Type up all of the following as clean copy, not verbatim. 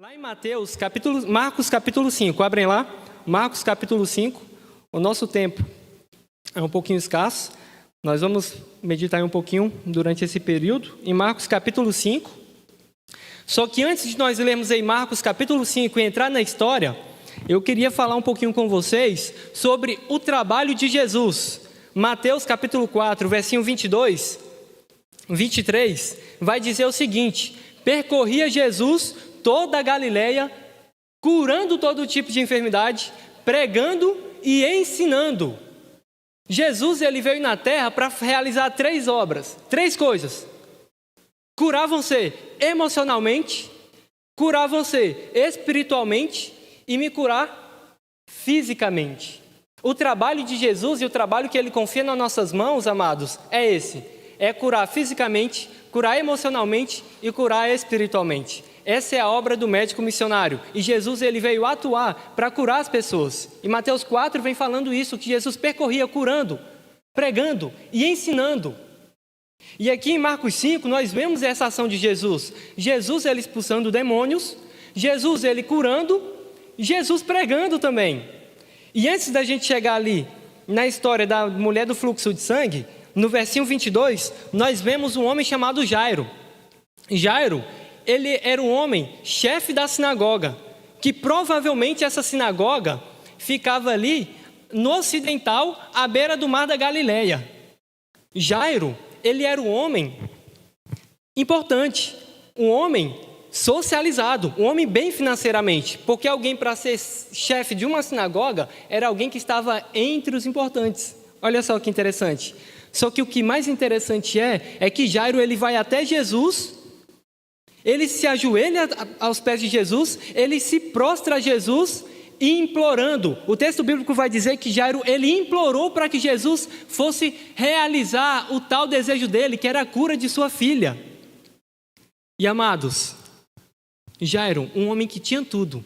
Lá em Marcos capítulo 5, abrem lá, Marcos capítulo 5, o nosso tempo é um pouquinho escasso, nós vamos meditar um pouquinho durante esse período, em Marcos capítulo 5, só que antes de nós lermos em Marcos capítulo 5 e entrar na história, eu queria falar um pouquinho com vocês sobre o trabalho de Jesus. Mateus capítulo 4, versinho 22, 23, vai dizer o seguinte: percorria Jesus toda a Galileia, curando todo tipo de enfermidade, pregando e ensinando. Jesus ele veio na terra para realizar três coisas: curar você emocionalmente, curar você espiritualmente e me curar fisicamente. O trabalho de Jesus e o trabalho que ele confia nas nossas mãos, amados, é esse: é curar fisicamente, curar emocionalmente e curar espiritualmente. Essa é a obra do médico missionário. E Jesus ele veio atuar para curar as pessoas. E Mateus 4 vem falando isso, que Jesus percorria curando, pregando e ensinando. E aqui em Marcos 5 nós vemos essa ação de Jesus. Jesus ele expulsando demônios, Jesus ele curando, Jesus pregando também. E antes da gente chegar ali na história da mulher do fluxo de sangue, no versinho 22, nós vemos um homem chamado Jairo. Jairo, ele era um homem, chefe da sinagoga, que provavelmente essa sinagoga ficava ali no ocidental, à beira do mar da Galileia. Jairo, ele era um homem importante, um homem socializado, um homem bem financeiramente, porque alguém para ser chefe de uma sinagoga era alguém que estava entre os importantes. Olha só que interessante. Só que o que mais interessante é que Jairo ele vai até Jesus, ele se ajoelha aos pés de Jesus, ele se prostra a Jesus e implorando. O texto bíblico vai dizer que Jairo ele implorou para que Jesus fosse realizar o tal desejo dele, que era a cura de sua filha. E amados, Jairo, um homem que tinha tudo,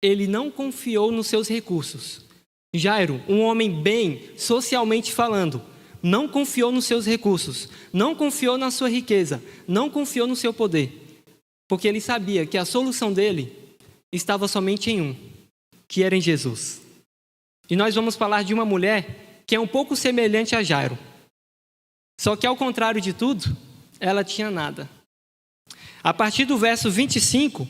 ele não confiou nos seus recursos. Jairo, um homem bem socialmente falando, não confiou nos seus recursos, não confiou na sua riqueza, não confiou no seu poder, porque ele sabia que a solução dele estava somente em um, que era em Jesus. E nós vamos falar de uma mulher que é um pouco semelhante a Jairo, só que ao contrário de tudo, ela tinha nada. A partir do verso 25,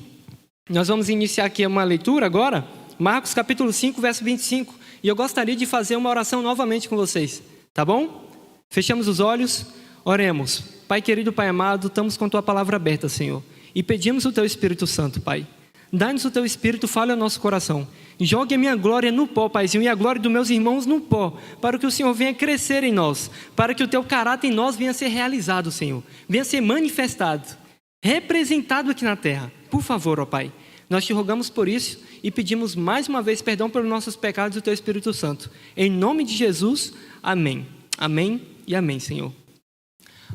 nós vamos iniciar aqui uma leitura agora, Marcos capítulo 5, verso 25, e eu gostaria de fazer uma oração novamente com vocês, tá bom? Fechamos os olhos, oremos. Pai querido, Pai amado, estamos com Tua palavra aberta, Senhor, e pedimos o Teu Espírito Santo, Pai. Dá-nos o Teu Espírito, fale ao nosso coração. Jogue a minha glória no pó, Paizinho, e a glória dos meus irmãos no pó, para que o Senhor venha crescer em nós, para que o Teu caráter em nós venha ser realizado, Senhor, venha ser manifestado, representado aqui na terra. Por favor, ó Pai, nós Te rogamos por isso e pedimos mais uma vez perdão pelos nossos pecados e o Teu Espírito Santo. Em nome de Jesus, amém. Amém e amém, Senhor.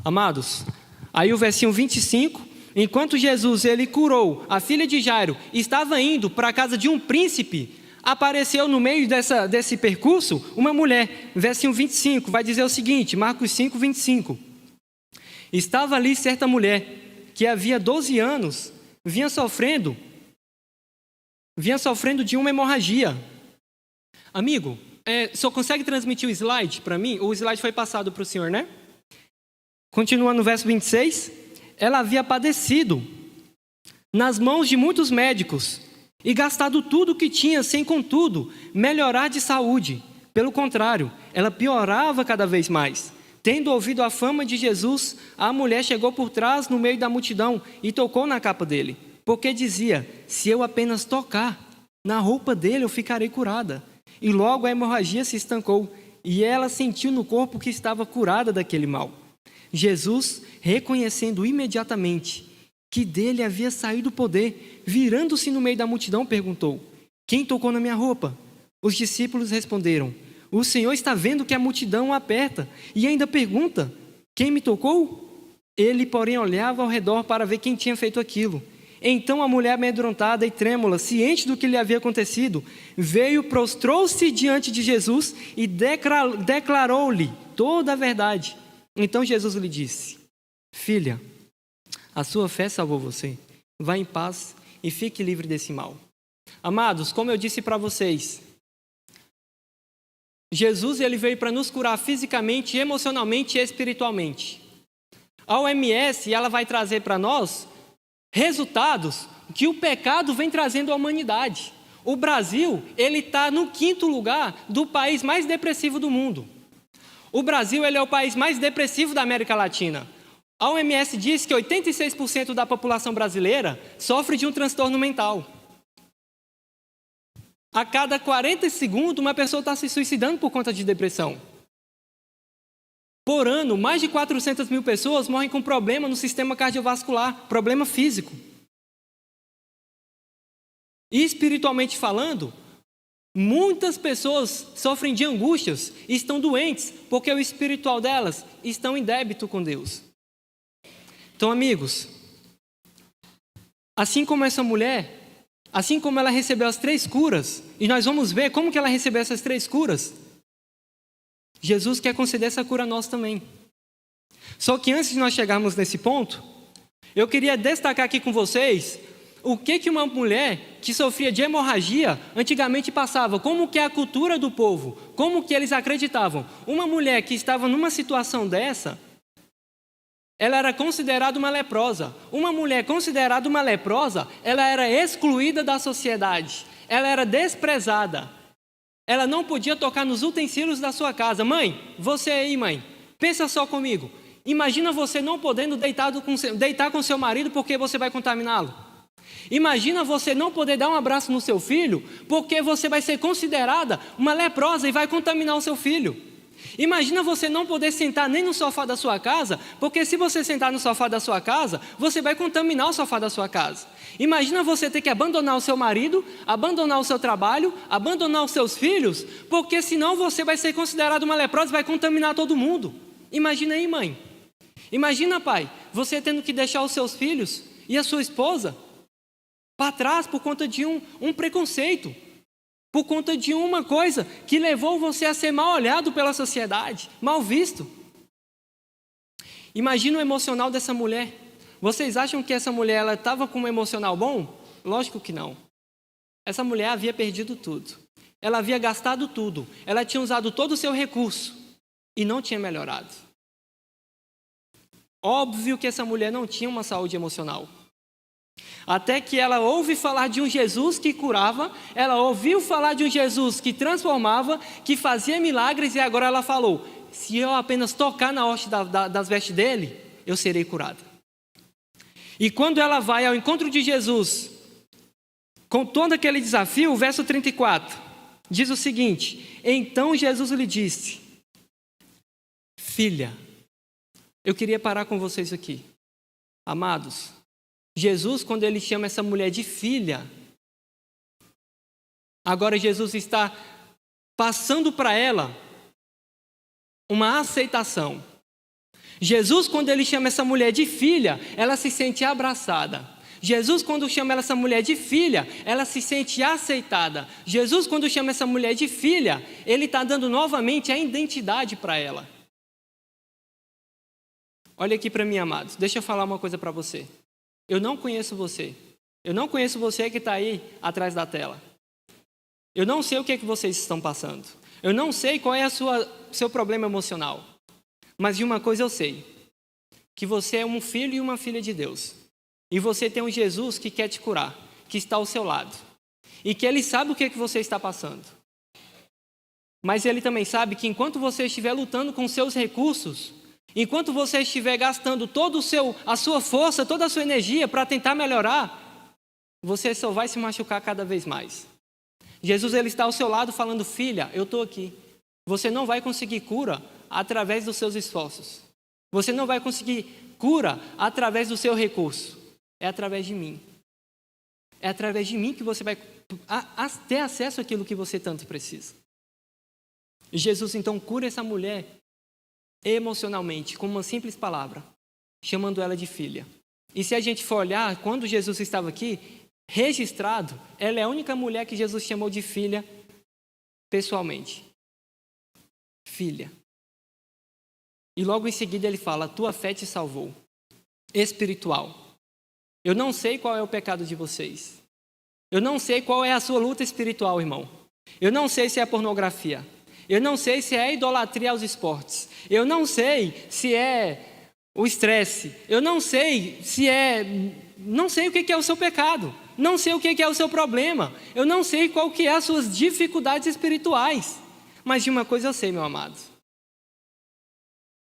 Amados, aí o versinho 25, enquanto Jesus ele curou a filha de Jairo, estava indo para a casa de um príncipe, apareceu no meio desse percurso uma mulher. Versinho 25 vai dizer o seguinte, Marcos 5, 25. Estava ali certa mulher que havia 12 anos vinha sofrendo de uma hemorragia. Amigo, só consegue transmitir o slide para mim? O slide foi passado para o senhor, né? Continua no verso 26. Ela havia padecido nas mãos de muitos médicos e gastado tudo o que tinha, sem contudo melhorar de saúde. Pelo contrário, ela piorava cada vez mais. Tendo ouvido a fama de Jesus, a mulher chegou por trás no meio da multidão e tocou na capa dele, porque dizia: se eu apenas tocar na roupa dele, eu ficarei curada. E logo a hemorragia se estancou e ela sentiu no corpo que estava curada daquele mal. Jesus, reconhecendo imediatamente que dele havia saído o poder, virando-se no meio da multidão, perguntou: quem tocou na minha roupa? Os discípulos responderam: o Senhor está vendo que a multidão o aperta e ainda pergunta: quem me tocou? Ele, porém, olhava ao redor para ver quem tinha feito aquilo. Então a mulher, amedrontada e trêmula, ciente do que lhe havia acontecido, veio, prostrou-se diante de Jesus e declarou-lhe toda a verdade. Então Jesus lhe disse: filha, a sua fé salvou você. Vá em paz e fique livre desse mal. Amados, como eu disse para vocês, Jesus ele veio para nos curar fisicamente, emocionalmente e espiritualmente. A OMS ela vai trazer para nós resultados que o pecado vem trazendo à humanidade. O Brasil ele está no 5º lugar do país mais depressivo do mundo. O Brasil ele é o país mais depressivo da América Latina. A OMS diz que 86% da população brasileira sofre de um transtorno mental. A cada 40 segundos, uma pessoa está se suicidando por conta de depressão. Por ano, mais de 400 mil pessoas morrem com problema no sistema cardiovascular, problema físico. E espiritualmente falando, muitas pessoas sofrem de angústias e estão doentes porque o espiritual delas estão em débito com Deus. Então, amigos, assim como essa mulher, assim como ela recebeu as 3 curas, e nós vamos ver como que ela recebeu essas 3 curas, Jesus quer conceder essa cura a nós também. Só que antes de nós chegarmos nesse ponto, eu queria destacar aqui com vocês o que uma mulher que sofria de hemorragia antigamente passava, como que é a cultura do povo, como que eles acreditavam. Uma mulher que estava numa situação dessa, ela era considerada uma leprosa. Uma mulher considerada uma leprosa, ela era excluída da sociedade, ela era desprezada. Ela não podia tocar nos utensílios da sua casa. Mãe, você aí, mãe, pensa só comigo. Imagina você não podendo deitar com seu marido porque você vai contaminá-lo. Imagina você não poder dar um abraço no seu filho porque você vai ser considerada uma leprosa e vai contaminar o seu filho. Imagina você não poder sentar nem no sofá da sua casa, porque se você sentar no sofá da sua casa, você vai contaminar o sofá da sua casa. Imagina você ter que abandonar o seu marido, abandonar o seu trabalho, abandonar os seus filhos, porque senão você vai ser considerado uma leprosa e vai contaminar todo mundo. Imagina aí, mãe. Imagina, pai, você tendo que deixar os seus filhos e a sua esposa para trás por conta de um preconceito. Por conta de uma coisa que levou você a ser mal olhado pela sociedade, mal visto. Imagina o emocional dessa mulher. Vocês acham que essa mulher estava com um emocional bom? Lógico que não. Essa mulher havia perdido tudo. Ela havia gastado tudo. Ela tinha usado todo o seu recurso e não tinha melhorado. Óbvio que essa mulher não tinha uma saúde emocional. Até que ela ouve falar de um Jesus que curava, ela ouviu falar de um Jesus que transformava, que fazia milagres, e agora ela falou: se eu apenas tocar na hoste das vestes dele, eu serei curada. E quando ela vai ao encontro de Jesus, com todo aquele desafio, o verso 34, diz o seguinte: então Jesus lhe disse: filha, eu queria parar com vocês aqui. Amados, Jesus, quando ele chama essa mulher de filha, agora Jesus está passando para ela uma aceitação. Jesus, quando ele chama essa mulher de filha, ela se sente abraçada. Jesus, quando chama essa mulher de filha, ela se sente aceitada. Jesus, quando chama essa mulher de filha, ele está dando novamente a identidade para ela. Olha aqui para mim, amados, deixa eu falar uma coisa para você. Eu não conheço você. Eu não conheço você que está aí atrás da tela. Eu não sei o que vocês estão passando. Eu não sei qual é seu problema emocional. Mas de uma coisa eu sei. Que você é um filho e uma filha de Deus. E você tem um Jesus que quer te curar. Que está ao seu lado. E que Ele sabe o que você está passando. Mas Ele também sabe que enquanto você estiver lutando com seus recursos, enquanto você estiver gastando toda a sua força, toda a sua energia para tentar melhorar, você só vai se machucar cada vez mais. Jesus ele está ao seu lado falando: filha, eu estou aqui. Você não vai conseguir cura através dos seus esforços. Você não vai conseguir cura através do seu recurso. É através de mim. É através de mim que você vai ter acesso àquilo que você tanto precisa. E Jesus então cura essa mulher emocionalmente, com uma simples palavra, chamando ela de filha. E se a gente for olhar, quando Jesus estava aqui, registrado, ela é a única mulher que Jesus chamou de filha pessoalmente. Filha. E logo em seguida ele fala: tua fé te salvou. Espiritual. Eu não sei qual é o pecado de vocês. Eu não sei qual é a sua luta espiritual, irmão. Eu não sei se é pornografia. Eu não sei se é idolatria aos esportes. Eu não sei se é o estresse. Eu não sei se é... Não sei o que é o seu pecado. Não sei o que é o seu problema. Eu não sei qual que é as suas dificuldades espirituais. Mas de uma coisa eu sei, meu amado.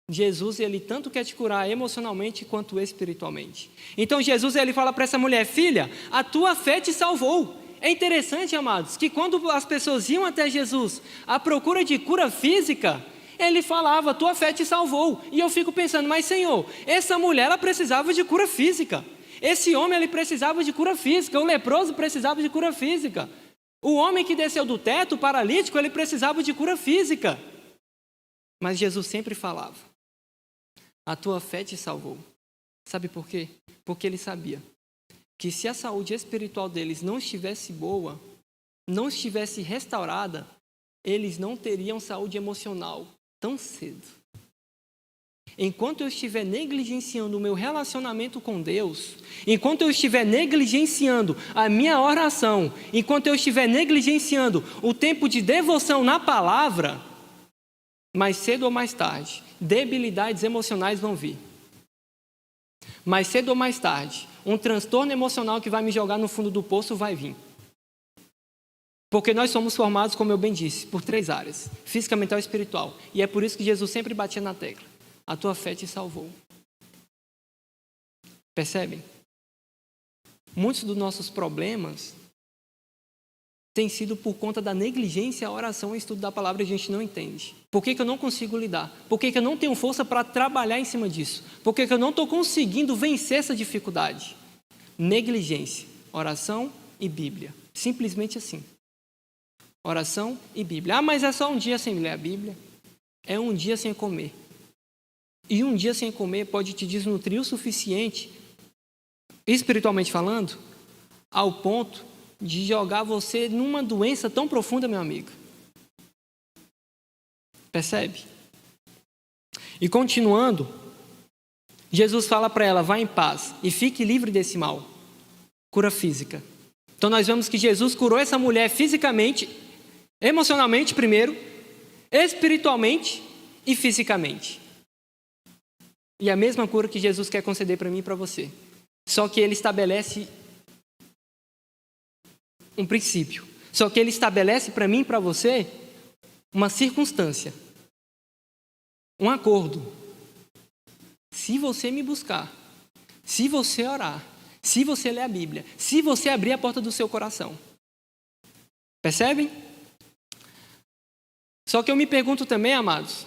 Jesus, ele tanto quer te curar emocionalmente quanto espiritualmente. Então Jesus, ele fala para essa mulher: filha, a tua fé te salvou. É interessante, amados, que quando as pessoas iam até Jesus à procura de cura física, ele falava: tua fé te salvou. E eu fico pensando: mas Senhor, essa mulher, ela precisava de cura física. Esse homem, ele precisava de cura física. O leproso precisava de cura física. O homem que desceu do teto, o paralítico, ele precisava de cura física. Mas Jesus sempre falava: a tua fé te salvou. Sabe por quê? Porque ele sabia que se a saúde espiritual deles não estivesse boa, não estivesse restaurada, eles não teriam saúde emocional tão cedo. Enquanto eu estiver negligenciando o meu relacionamento com Deus, enquanto eu estiver negligenciando a minha oração, enquanto eu estiver negligenciando o tempo de devoção na palavra, mais cedo ou mais tarde, debilidades emocionais vão vir. Mais cedo ou mais tarde, um transtorno emocional que vai me jogar no fundo do poço vai vir. Porque nós somos formados, como eu bem disse, por 3 áreas: física, mental e espiritual. E é por isso que Jesus sempre batia na tecla: a tua fé te salvou. Percebem? Muitos dos nossos problemas têm sido por conta da negligência à oração e estudo da palavra, e a gente não entende. Por que eu não consigo lidar? Por que eu não tenho força para trabalhar em cima disso? Por que eu não estou conseguindo vencer essa dificuldade? Negligência, oração e Bíblia. Simplesmente assim. Oração e Bíblia. Ah, mas é só um dia sem ler a Bíblia. É um dia sem comer. E um dia sem comer pode te desnutrir o suficiente, espiritualmente falando, ao ponto de jogar você numa doença tão profunda, meu amigo. Percebe? E continuando, Jesus fala para ela: vá em paz e fique livre desse mal. Cura física. Então nós vemos que Jesus curou essa mulher fisicamente, emocionalmente primeiro, espiritualmente e fisicamente. E a mesma cura que Jesus quer conceder para mim e para você. Só que ele estabelece um princípio. Só que ele estabelece para mim e para você uma circunstância. Um acordo. Se você me buscar, se você orar, se você ler a Bíblia, se você abrir a porta do seu coração. Percebem? Só que eu me pergunto também, amados,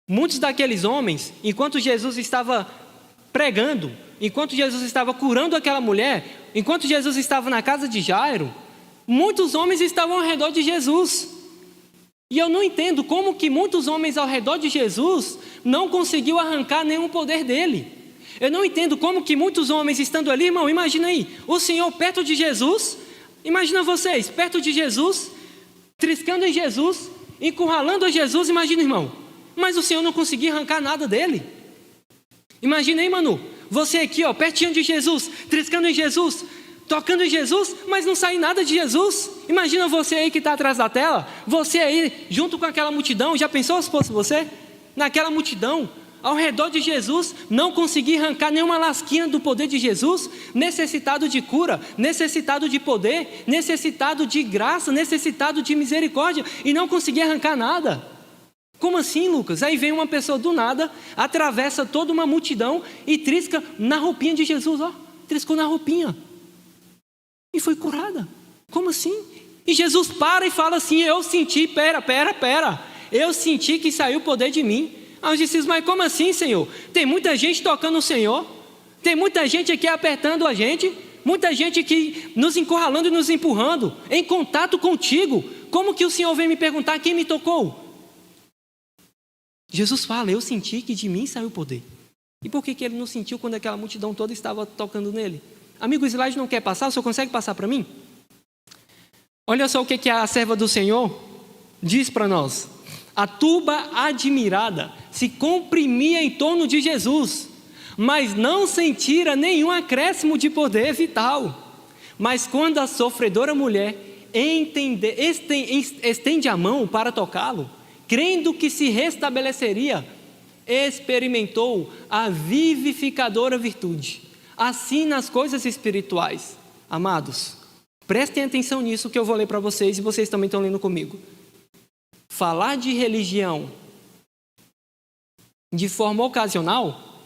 muitos daqueles homens, enquanto Jesus estava pregando, enquanto Jesus estava curando aquela mulher, enquanto Jesus estava na casa de Jairo, muitos homens estavam ao redor de Jesus. E eu não entendo como que muitos homens ao redor de Jesus não conseguiu arrancar nenhum poder dele. Eu não entendo como que muitos homens estando ali, irmão, imagina aí, o Senhor perto de Jesus, imagina vocês, perto de Jesus, triscando em Jesus, encurralando a Jesus, imagina, irmão, mas o Senhor não conseguia arrancar nada dele. Imagina aí, Manu, você aqui, ó, pertinho de Jesus, triscando em Jesus, tocando em Jesus, mas não sai nada de Jesus. Imagina você aí que está atrás da tela, você aí junto com aquela multidão. Já pensou se fosse você? Naquela multidão, ao redor de Jesus, não conseguir arrancar nenhuma lasquinha do poder de Jesus, necessitado de cura, necessitado de poder, necessitado de graça, necessitado de misericórdia, e não conseguir arrancar nada. Como assim, Lucas? Aí vem uma pessoa do nada, atravessa toda uma multidão e trisca na roupinha de Jesus, ó, triscou na roupinha. E foi curada. Como assim? E Jesus para e fala assim: eu senti, pera, eu senti que saiu o poder de mim. Aí os discípulos: mas como assim, Senhor? Tem muita gente tocando o Senhor, tem muita gente aqui apertando a gente, muita gente aqui nos encurralando e nos empurrando, em contato contigo. Como que o Senhor vem me perguntar quem me tocou? Jesus fala: eu senti que de mim saiu o poder. E por que ele não sentiu quando aquela multidão toda estava tocando nele? Amigo, o slide não quer passar? O senhor consegue passar para mim? Olha só o que a serva do Senhor diz para nós. A turba admirada se comprimia em torno de Jesus. mas não sentira nenhum acréscimo de poder vital. Mas quando a sofredora mulher estende a mão para tocá-lo, crendo que se restabeleceria, experimentou a vivificadora virtude. Assim nas coisas espirituais. Amados, prestem atenção nisso que eu vou ler para vocês e vocês também estão lendo comigo. Falar de religião de forma ocasional,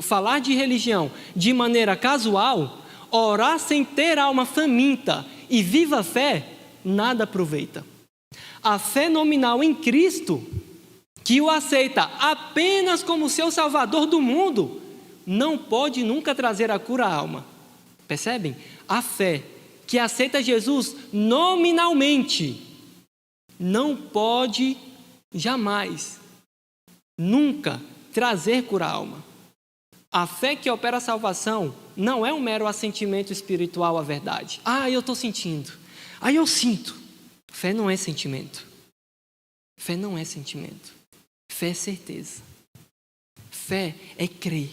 falar de religião de maneira casual, orar sem ter alma faminta e viva fé, nada aproveita. A fé nominal em Cristo, que o aceita apenas como seu Salvador do mundo, não pode nunca trazer a cura à alma. Percebem? A fé que aceita Jesus nominalmente não pode jamais, nunca trazer cura à alma. A fé que opera a salvação não é um mero assentimento espiritual à verdade. Eu estou sentindo. Eu sinto. Fé não é sentimento. Fé não é sentimento. Fé é certeza. Fé é crer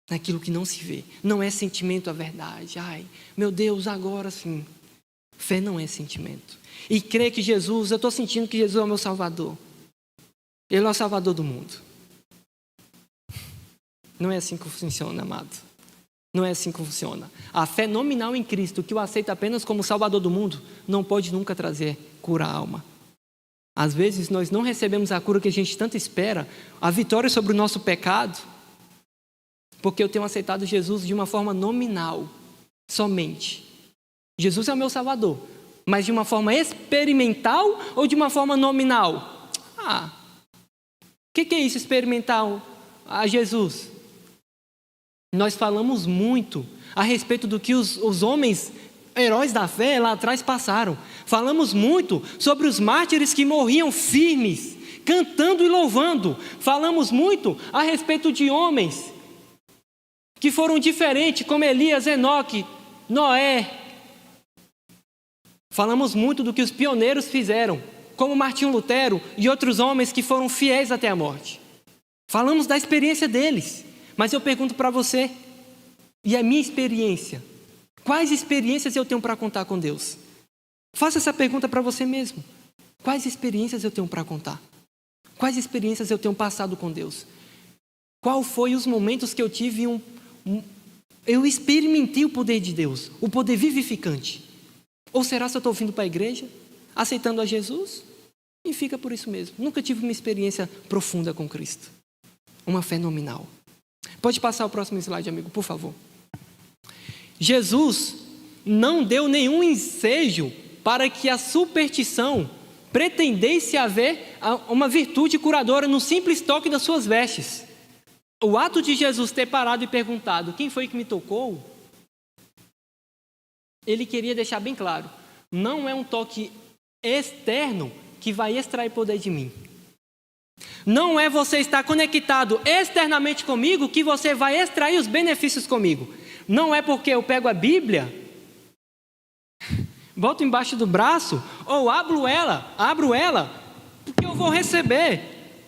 naquilo que não se vê. Não é sentimento à verdade. Meu Deus, agora sim. Fé não é sentimento. E crer que Jesus, eu estou sentindo que Jesus é o meu Salvador. Ele é o Salvador do mundo. Não é assim que funciona, amado. Não é assim que funciona. A fé nominal em Cristo, que o aceita apenas como Salvador do mundo, não pode nunca trazer cura à alma. Às vezes nós não recebemos a cura que a gente tanto espera, a vitória sobre o nosso pecado, porque eu tenho aceitado Jesus de uma forma nominal, somente. Jesus é o meu Salvador, mas de uma forma experimental ou de uma forma nominal? O que é isso, experimental a Jesus? Nós falamos muito a respeito do que os homens, heróis da fé, lá atrás passaram. Falamos muito sobre os mártires que morriam firmes, cantando e louvando. Falamos muito a respeito de homens que foram diferentes, como Elias, Enoque, Noé. Falamos muito do que os pioneiros fizeram, como Martinho Lutero e outros homens que foram fiéis até a morte. Falamos da experiência deles. Mas eu pergunto para você, e a minha experiência? Quais experiências eu tenho para contar com Deus? Faça essa pergunta para você mesmo. Quais experiências eu tenho para contar? Quais experiências eu tenho passado com Deus? Qual foi os momentos que eu tive eu experimentei o poder de Deus, o poder vivificante? Ou será que eu estou vindo para a igreja, aceitando a Jesus? E fica por isso mesmo. Nunca tive uma experiência profunda com Cristo. Uma fé nominal. Pode passar o próximo slide, amigo, por favor. Jesus não deu nenhum ensejo para que a superstição pretendesse haver uma virtude curadora no simples toque das suas vestes. O ato de Jesus ter parado e perguntado, quem foi que me tocou? Ele queria deixar bem claro, não é um toque externo que vai extrair poder de mim. Não é você estar conectado externamente comigo que você vai extrair os benefícios comigo. Não é porque eu pego a Bíblia, boto embaixo do braço, ou abro ela, porque eu vou receber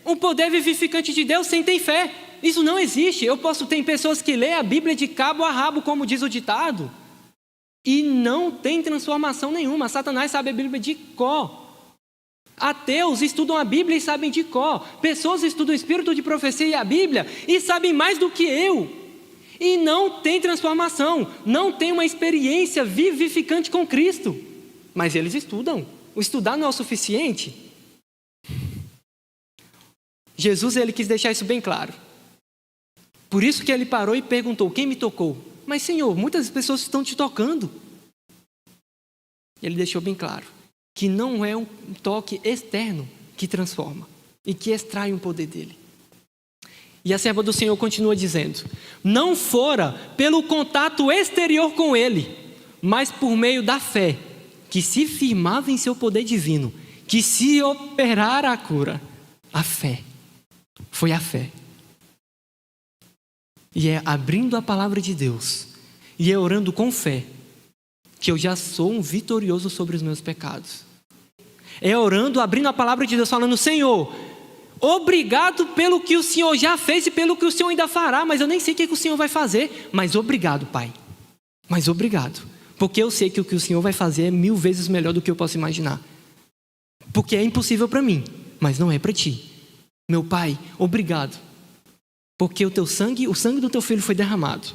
um poder vivificante de Deus sem ter fé. Isso não existe. Tem pessoas que lêem a Bíblia de cabo a rabo, como diz o ditado, e não tem transformação nenhuma. Satanás sabe a Bíblia de cor. Ateus estudam a Bíblia e sabem de cor. Pessoas estudam o espírito de profecia e a Bíblia e sabem mais do que eu. E não tem transformação, não tem uma experiência vivificante com Cristo. Mas eles estudam. O estudar não é o suficiente. Jesus, ele quis deixar isso bem claro. Por isso que ele parou e perguntou, quem me tocou? Mas Senhor, muitas pessoas estão te tocando. Ele deixou bem claro que não é um toque externo que transforma e que extrai o poder dele. E a serva do Senhor continua dizendo, não fora pelo contato exterior com ele, mas por meio da fé, que se firmava em seu poder divino, que se operara a cura. A fé, foi a fé. E é abrindo a palavra de Deus, e é orando com fé, que eu já sou um vitorioso sobre os meus pecados. É orando, abrindo a palavra de Deus, falando, Senhor, Obrigado pelo que o Senhor já fez e pelo que o Senhor ainda fará, mas eu nem sei o que o Senhor vai fazer. Mas obrigado, Pai. Mas obrigado. Porque eu sei que o que o Senhor vai fazer é 1000 vezes melhor do que eu posso imaginar. Porque é impossível para mim, mas não é para ti. Meu Pai, obrigado. Porque o sangue do teu filho foi derramado.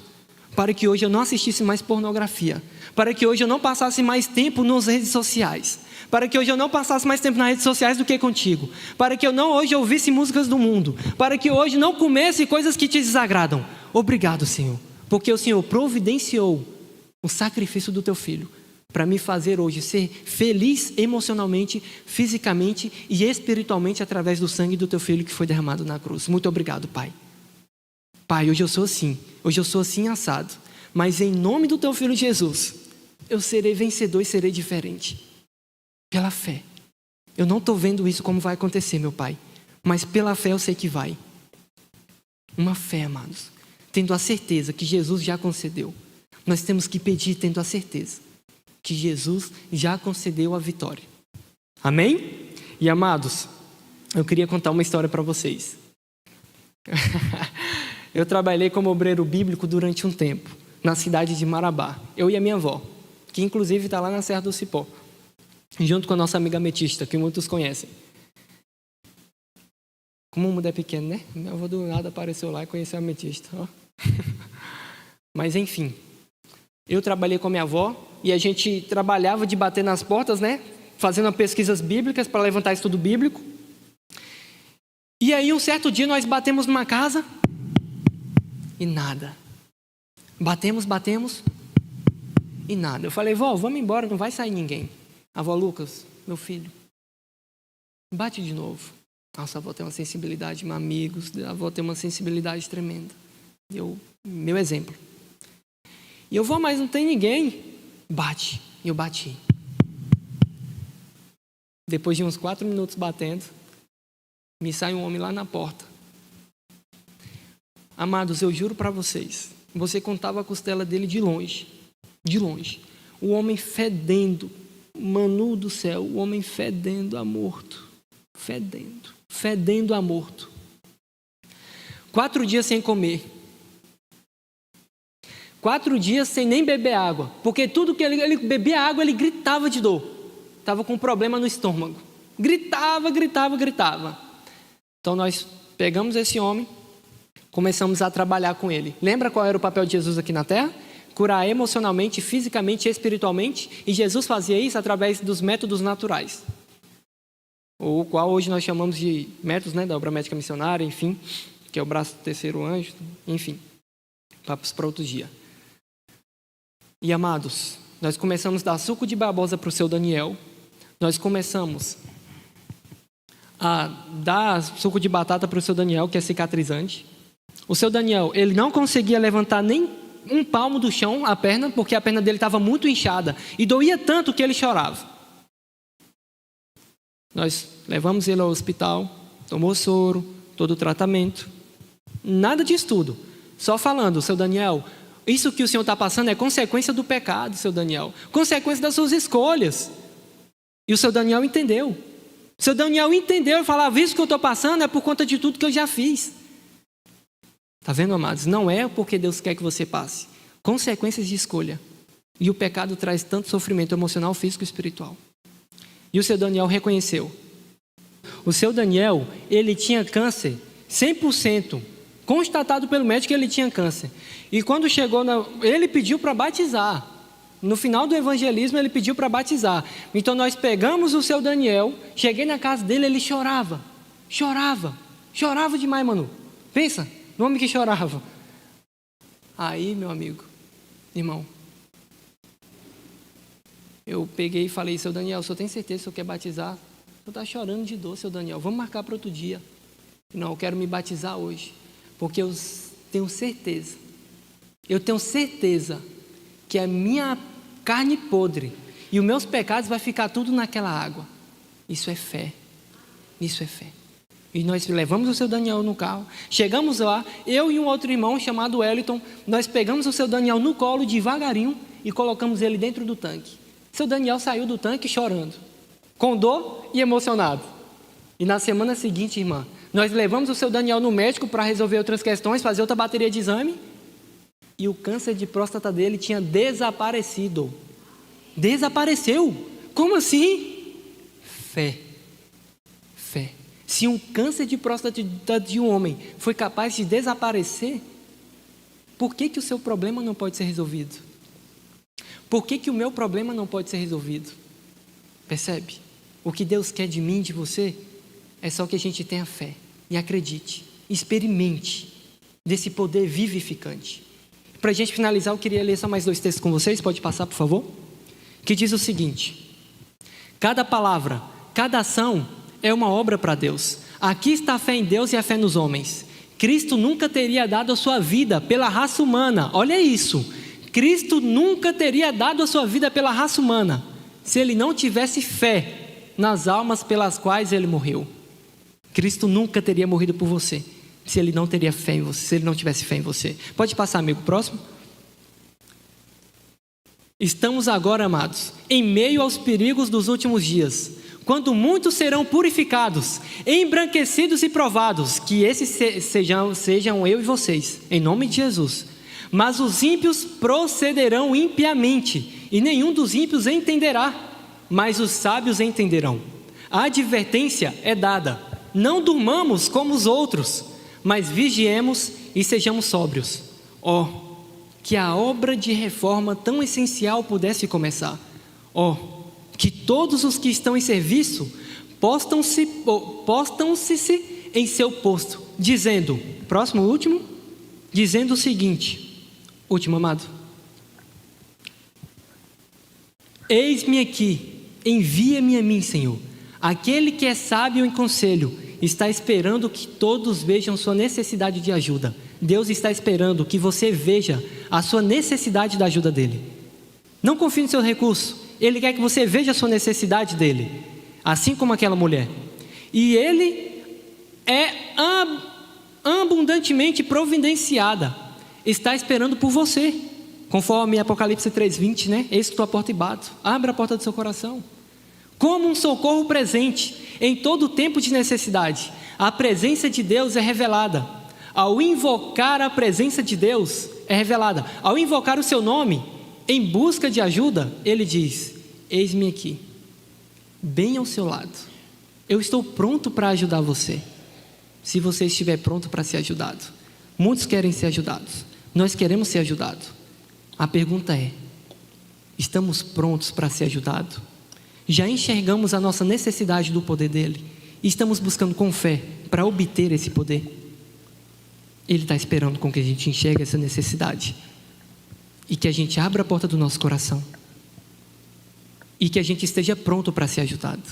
Para que hoje eu não assistisse mais pornografia. Para que hoje eu não passasse mais tempo nas redes sociais. Para que hoje eu não passasse mais tempo nas redes sociais do que contigo. Para que eu não hoje ouvisse músicas do mundo. Para que hoje não comesse coisas que te desagradam. Obrigado, Senhor. Porque o Senhor providenciou o sacrifício do teu filho. Para me fazer hoje ser feliz emocionalmente, fisicamente e espiritualmente através do sangue do teu filho que foi derramado na cruz. Muito obrigado, Pai. Pai, hoje eu sou assim assado, mas em nome do teu filho Jesus, eu serei vencedor e serei diferente, pela fé. Eu não estou vendo isso como vai acontecer, meu Pai, mas pela fé eu sei que vai. Uma fé, amados, tendo a certeza que Jesus já concedeu. Nós temos que pedir tendo a certeza que Jesus já concedeu a vitória. Amém? E amados, eu queria contar uma história para vocês. Eu trabalhei como obreiro bíblico durante um tempo, na cidade de Marabá. Eu e a minha avó, que inclusive está lá na Serra do Cipó, junto com a nossa amiga ametista, que muitos conhecem. Como o mundo é pequeno, né? Minha avó do nada apareceu lá e conheceu a ametista. Ó. Mas enfim, eu trabalhei com a minha avó e a gente trabalhava de bater nas portas, né? Fazendo pesquisas bíblicas para levantar estudo bíblico. E aí um certo dia nós batemos numa casa e nada. Batemos e nada. Eu falei, vó, vamos embora, não vai sair ninguém. A avó, Lucas, meu filho, bate de novo. Nossa, a avó tem uma sensibilidade, meus amigos, a avó tem uma sensibilidade tremenda. Meu exemplo. E eu vou, mas não tem ninguém. Bate. E eu bati. Depois de uns 4 minutos batendo, me sai um homem lá na porta. Amados, eu juro para vocês, você contava a costela dele de longe. De longe. O homem fedendo, Manu do céu, o homem fedendo a morto. Fedendo a morto. 4 dias sem comer. 4 dias sem nem beber água. Porque tudo que ele bebia água, ele gritava de dor. Estava com um problema no estômago. Gritava. Então nós pegamos esse homem, começamos a trabalhar com ele. Lembra qual era o papel de Jesus aqui na terra? Curar emocionalmente, fisicamente e espiritualmente. E Jesus fazia isso através dos métodos naturais. O qual hoje nós chamamos de métodos, né, da obra médica missionária, enfim, que é o braço do terceiro anjo, enfim, papos para outro dia. E amados, nós começamos a dar suco de babosa para o seu Daniel, nós começamos a dar suco de batata para o seu Daniel, que é cicatrizante. O seu Daniel, ele não conseguia levantar nem um palmo do chão, a perna, porque a perna dele estava muito inchada e doía tanto que ele chorava. Nós levamos ele ao hospital, tomou soro, todo o tratamento. Nada de estudo, só falando, seu Daniel, isso que o senhor está passando é consequência do pecado, seu Daniel. Consequência das suas escolhas. E o seu Daniel entendeu. O seu Daniel entendeu e falava, isso que eu estou passando é por conta de tudo que eu já fiz. Está vendo, amados? Não é porque Deus quer que você passe. Consequências de escolha. E o pecado traz tanto sofrimento emocional, físico e espiritual. E o seu Daniel reconheceu. O seu Daniel, ele tinha câncer 100%. Constatado pelo médico que ele tinha câncer. E quando chegou, ele pediu para batizar. No final do evangelismo, ele pediu para batizar. Então nós pegamos o seu Daniel, cheguei na casa dele, ele chorava demais, Manu. Pensa, no homem que chorava. Aí, meu amigo, irmão, eu peguei e falei, seu Daniel, o senhor tem certeza que o senhor quer batizar? O senhor está chorando de dor, seu Daniel, vamos marcar para outro dia. Não, eu quero me batizar hoje, porque eu tenho certeza que a minha carne podre e os meus pecados vai ficar tudo naquela água. Isso é fé. E nós levamos o seu Daniel no carro, chegamos lá, eu e um outro irmão chamado Wellington, nós pegamos o seu Daniel no colo devagarinho e colocamos ele dentro do tanque. Seu Daniel saiu do tanque chorando, com dor e emocionado. E na semana seguinte, irmã, Nós levamos o seu Daniel no médico para resolver outras questões, fazer outra bateria de exame, e o câncer de próstata dele tinha desaparecido. Desapareceu. Como assim? Fé. Fé. Se um câncer de próstata de um homem foi capaz de desaparecer, por que o seu problema não pode ser resolvido? Por que o meu problema não pode ser resolvido? Percebe? O que Deus quer de mim, de você, é só que a gente tenha fé e acredite, experimente desse poder vivificante. Para a gente finalizar, eu queria ler só mais 2 textos com vocês, pode passar, por favor? Que diz o seguinte: cada palavra, cada ação é uma obra para Deus. Aqui está a fé em Deus e a fé nos homens. Cristo nunca teria dado a sua vida pela raça humana. Olha isso. Cristo nunca teria dado a sua vida pela raça humana se ele não tivesse fé nas almas pelas quais ele morreu. Cristo nunca teria morrido por você se ele não teria fé em você, se ele não tivesse fé em você. Pode passar, amigo, próximo. Estamos agora, amados, em meio aos perigos dos últimos dias, quando muitos serão purificados, embranquecidos e provados, que esses sejam eu e vocês, em nome de Jesus. Mas os ímpios procederão impiamente, e nenhum dos ímpios entenderá, mas os sábios entenderão. A advertência é dada: não durmamos como os outros, mas vigiemos e sejamos sóbrios. Que a obra de reforma tão essencial pudesse começar. Que todos os que estão em serviço postam-se em seu posto, dizendo, próximo, último, dizendo o seguinte, último, amado: eis-me aqui, envia-me a mim, Senhor. Aquele que é sábio em conselho está esperando que todos vejam sua necessidade de ajuda. Deus está esperando que você veja a sua necessidade da ajuda dele. Não confie no seu recurso. Ele quer que você veja a sua necessidade dele, assim como aquela mulher. E ele é abundantemente providenciada. Está esperando por você, conforme Apocalipse 3:20, né? Eis que estou à porta e bato. Abra a porta do seu coração. Como um socorro presente em todo tempo de necessidade, a presença de Deus é revelada. Ao invocar a presença de Deus, é revelada. Ao invocar o seu nome, em busca de ajuda, ele diz: eis-me aqui, bem ao seu lado. Eu estou pronto para ajudar você, se você estiver pronto para ser ajudado. Muitos querem ser ajudados. Nós queremos ser ajudados. A pergunta é: estamos prontos para ser ajudados? Já enxergamos a nossa necessidade do poder dele e estamos buscando com fé para obter esse poder? Ele está esperando com que a gente enxergue essa necessidade e que a gente abra a porta do nosso coração e que a gente esteja pronto para ser ajudado.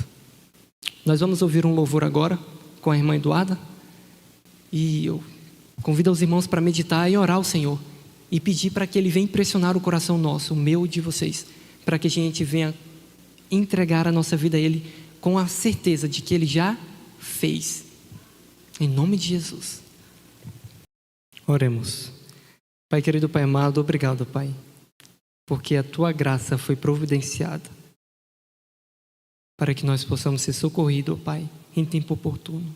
Nós vamos ouvir um louvor agora com a irmã Eduarda, e eu convido os irmãos para meditar e orar ao Senhor e pedir para que Ele venha impressionar o coração nosso, o meu e de vocês, para que a gente venha entregar a nossa vida a Ele com a certeza de que Ele já fez. Em nome de Jesus. Oremos. Pai querido, Pai amado, obrigado, Pai, porque a Tua graça foi providenciada para que nós possamos ser socorridos, Pai, em tempo oportuno.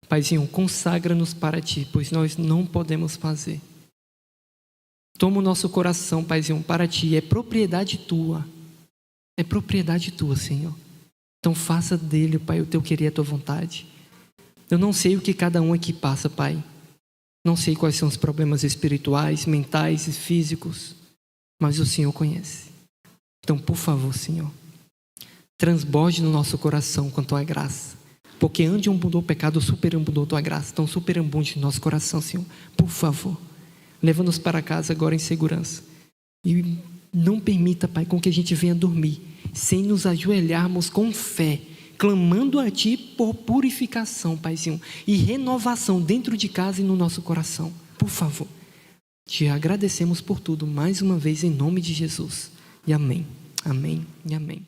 Paizinho, consagra-nos para Ti, pois nós não podemos fazer. Toma o nosso coração, Paizinho, para Ti, é propriedade Tua. É propriedade Tua, Senhor. Então faça dele, Pai, o Teu querer e a Tua vontade. Eu não sei o que cada um aqui passa, Pai. Não sei quais são os problemas espirituais, mentais e físicos, mas o Senhor conhece. Então, por favor, Senhor, transborde no nosso coração com a Tua graça, porque onde abundou o pecado, superabundou a Tua graça. Então, superabunde no nosso coração, Senhor, por favor. Leva-nos para casa agora em segurança. E não permita, Pai, com que a gente venha dormir sem nos ajoelharmos com fé, clamando a Ti por purificação, Paizinho, e renovação dentro de casa e no nosso coração. Por favor. Te agradecemos por tudo, mais uma vez, em nome de Jesus. E amém. Amém e amém.